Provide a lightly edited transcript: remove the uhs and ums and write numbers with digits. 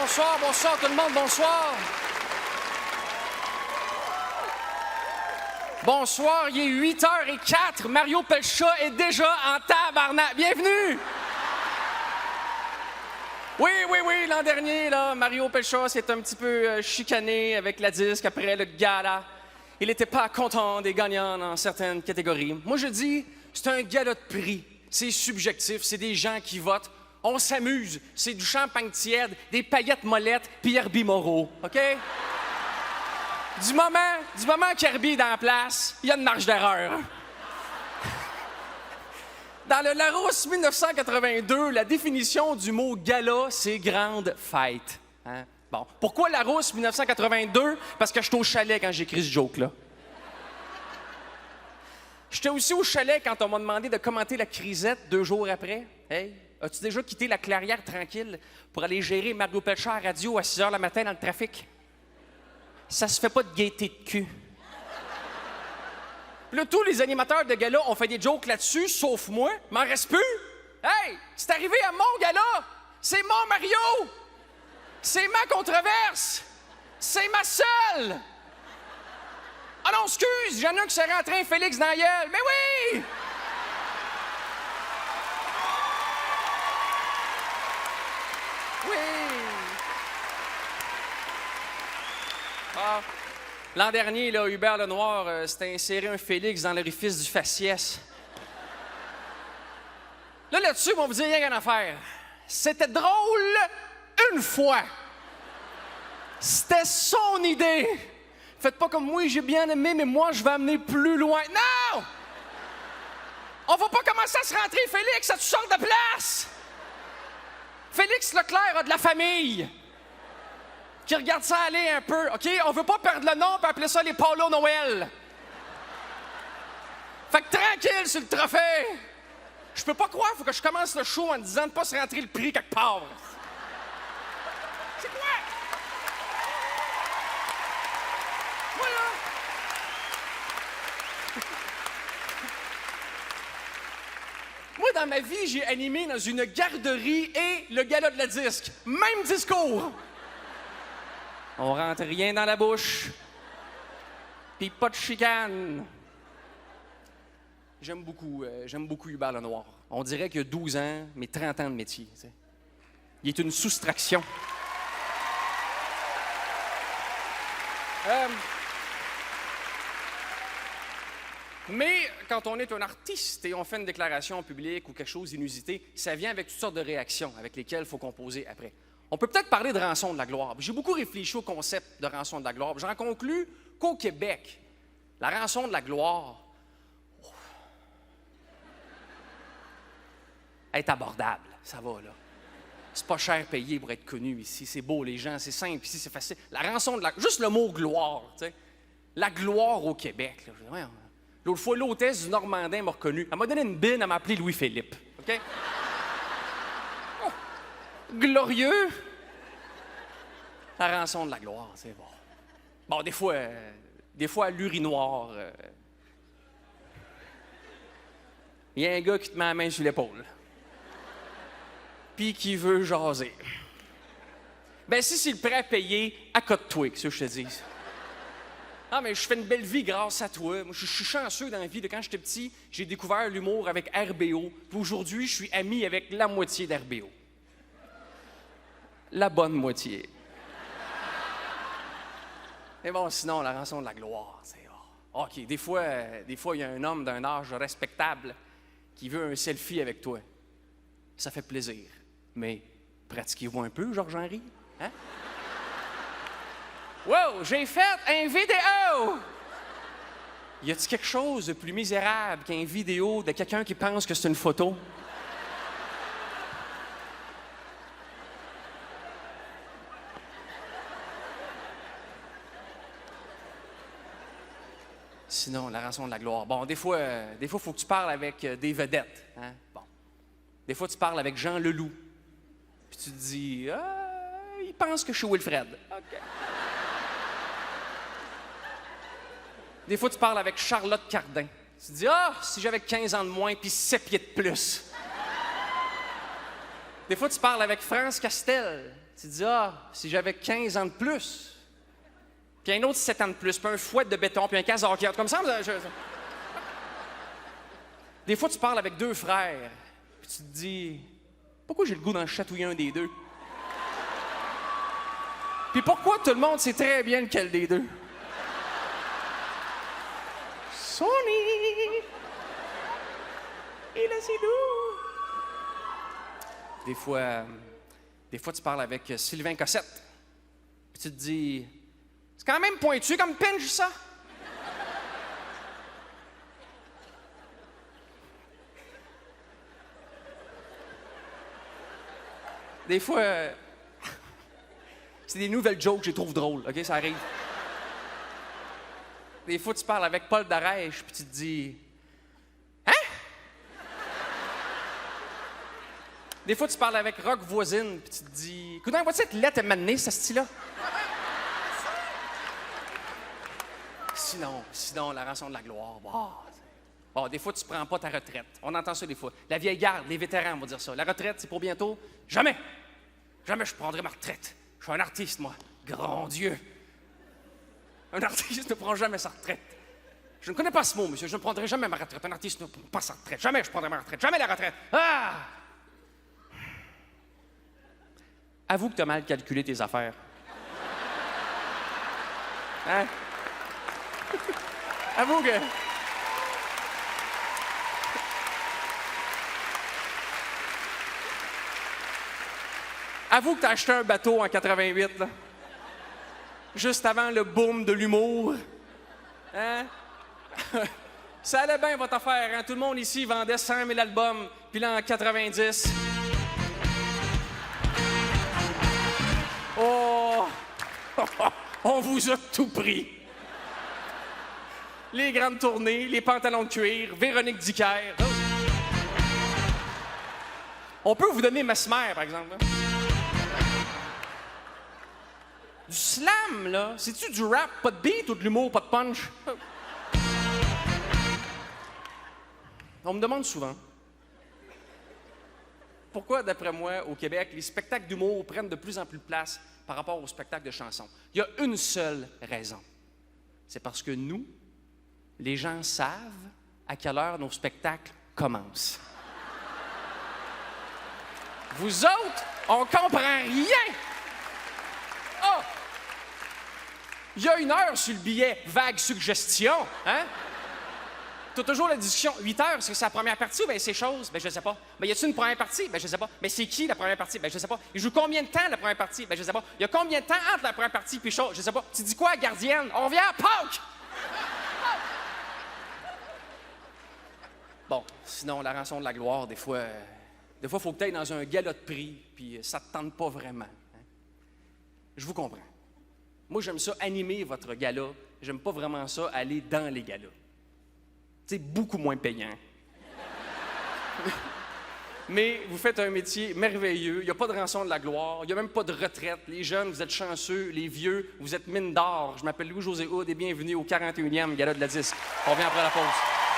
bonsoir, bonsoir tout le monde, bonsoir. Bonsoir, il est 8h04. Mario Pelcha est déjà en tabarnak. Bienvenue! Oui, l'an dernier, là, Mario Pelcha s'est un petit peu chicané avec la disque après le gala. Il n'était pas content des gagnants dans certaines catégories. Moi, je dis, c'est un gala de prix. C'est subjectif, c'est des gens qui votent. On s'amuse. C'est du champagne tiède, des paillettes mollettes, puis Herbie Moreau, OK? Du moment qu'Herbie est dans la place, il y a une marge d'erreur. Dans le Larousse 1982, la définition du mot gala, c'est grande fête. Hein? Bon. Pourquoi Larousse 1982? Parce que j'étais au chalet quand j'ai écrit ce joke-là. J'étais aussi au chalet quand on m'a demandé de commenter la crisette 2 jours après. Hey, as-tu déjà quitté la clairière tranquille pour aller gérer Mario Pelcha à radio à 6 h le matin dans le trafic? Ça se fait pas de gaieté de cul. Puis là, tous les animateurs de gala ont fait des jokes là-dessus, sauf moi. M'en reste plus. Hey, c'est arrivé à mon gala. C'est mon Mario. C'est ma controverse. C'est ma seule. Ah non, excuse, j'en ai un qui s'est rentré un Félix dans la gueule. Mais oui! Oui! Ah. L'an dernier, là, Hubert Lenoir s'était inséré un Félix dans l'orifice du faciès. Là-dessus, on va vous dire rien qu'à faire. C'était drôle une fois. C'était son idée. Faites pas comme moi, j'ai bien aimé, mais moi, je vais amener plus loin. Non! On va pas commencer à se rentrer, Félix, à toutes sortes de places. Félix Leclerc a de la famille qui regarde ça aller un peu, OK? On veut pas perdre le nom et appeler ça les Paulo Noël. Fait que tranquille sur le trophée. Je peux pas croire, faut que je commence le show en disant de pas se rentrer le prix quelque part. C'est quoi? Voilà. Moi, dans ma vie, j'ai animé dans une garderie et le gala de la disque. Même discours. On rentre rien dans la bouche. Puis pas de chicane. J'aime beaucoup Hubert Lenoir. On dirait qu'il a 12 ans, mais 30 ans de métier. T'sais. Il est une soustraction. Mais quand on est un artiste et on fait une déclaration en public ou quelque chose d'inusité, ça vient avec toutes sortes de réactions avec lesquelles il faut composer après. On peut peut-être parler de rançon de la gloire. J'ai beaucoup réfléchi au concept de rançon de la gloire. J'en conclus qu'au Québec, la rançon de la gloire est abordable. Ça va, là. C'est pas cher payé pour être connu ici. C'est beau, les gens, c'est simple ici, c'est facile. La rançon de la... Juste le mot gloire, tu sais. La gloire au Québec. Là. L'autre fois, l'hôtesse du Normandin m'a reconnu. Elle m'a donné une bine, elle m'a appelé Louis-Philippe. OK? Oh, glorieux. La rançon de la gloire, c'est bon. Bon, des fois, à l'urinoir, il y a un gars qui te met la main sur l'épaule. Puis qui veut jaser. Ben, si c'est le prêt à payer, accote-toi, que ça, je te dis. Ah, mais je fais une belle vie grâce à toi. Moi, je suis chanceux dans la vie. De quand j'étais petit, j'ai découvert l'humour avec RBO. Puis aujourd'hui, je suis ami avec la moitié d'RBO. La bonne moitié. Mais bon, sinon, la rançon de la gloire, c'est... Oh. OK, des fois, il y a un homme d'un âge respectable qui veut un selfie avec toi. Ça fait plaisir. Mais pratiquez-vous un peu, Georges-Henri? Hein? Wow, j'ai fait une vidéo! Y a-t-il quelque chose de plus misérable qu'une vidéo de quelqu'un qui pense que c'est une photo? Sinon, la rançon de la gloire. Bon, des fois, il faut que tu parles avec des vedettes. Hein? Bon. Des fois, tu parles avec Jean Leloup. Puis tu te dis, il pense que je suis Wilfred. OK. Des fois, tu parles avec Charlotte Cardin. Tu te dis, si j'avais 15 ans de moins puis 7 pieds de plus. Des fois, tu parles avec France Castel. Tu te dis, ah, si j'avais 15 ans de plus, puis un autre 7 ans de plus, puis un fouet de béton, puis un casarquier, comme ça, Des fois, tu parles avec deux frères, puis tu te dis, pourquoi j'ai le goût d'en chatouiller un des deux? Puis pourquoi tout le monde sait très bien lequel des deux? Sonny! Et là, c'est nous! Des fois, tu parles avec Sylvain Cossette, puis tu te dis, c'est quand même pointu comme pinch, ça? Des fois, c'est des nouvelles jokes que je trouve drôles, OK? Ça arrive. Des fois, tu parles avec Paul Darèche, puis tu te dis, hein? Des fois, tu parles avec Rock Voisine, puis tu te dis, écoute, va-tu être lettre à m'amener, ce style-là? Sinon, la rançon de la gloire, bon, des fois, tu prends pas ta retraite. On entend ça des fois. La vieille garde, les vétérans vont dire ça. La retraite, c'est pour bientôt? Jamais! Jamais je prendrai ma retraite. Je suis un artiste, moi. Grand Dieu! Un artiste ne prend jamais sa retraite. Je ne connais pas ce mot, monsieur. Je ne prendrai jamais ma retraite. Un artiste ne prend pas sa retraite. Jamais je prendrai ma retraite. Jamais la retraite. Ah! Avoue que tu as mal calculé tes affaires. Hein? Avoue que... Avoue que t'as acheté un bateau en 88, là. Juste avant le boom de l'humour. Hein? Ça allait bien, votre affaire, hein? Tout le monde ici vendait 100 000 albums. Puis là, en 90... Oh! On vous a tout pris. Les grandes tournées, les pantalons de cuir, Véronique Dicker. On peut vous donner Mesmer, par exemple. Hein? Du slam, là, c'est-tu du rap, pas de beat, ou de l'humour, pas de punch? On me demande souvent pourquoi, d'après moi, au Québec, les spectacles d'humour prennent de plus en plus de place par rapport aux spectacles de chansons. Il y a une seule raison. C'est parce que nous, les gens savent à quelle heure nos spectacles commencent. Vous autres, on comprend rien! Oh! Il y a 1 heure sur le billet, vague suggestion, hein? T'as toujours la discussion. 8 heures, est-ce que c'est la première partie ou bien c'est chose? Ben je sais pas. Ben y a-t-il une première partie? Ben je sais pas. Mais c'est qui la première partie? Ben je sais pas. Il joue combien de temps la première partie? Ben je sais pas. Il y a combien de temps entre la première partie puis chose? Je sais pas. Tu dis quoi, gardienne? On revient à Pâques! Bon, sinon, la rançon de la gloire, des fois, il faut que tu ailles dans un gala de prix, puis ça te tente pas vraiment. Hein? Je vous comprends. Moi, j'aime ça animer votre gala. J'aime pas vraiment ça aller dans les galas. C'est beaucoup moins payant. Mais vous faites un métier merveilleux. Il n'y a pas de rançon de la gloire. Il n'y a même pas de retraite. Les jeunes, vous êtes chanceux. Les vieux, vous êtes mine d'or. Je m'appelle Louis-José Hood et bienvenue au 41e Gala de la Disque. On revient après la pause.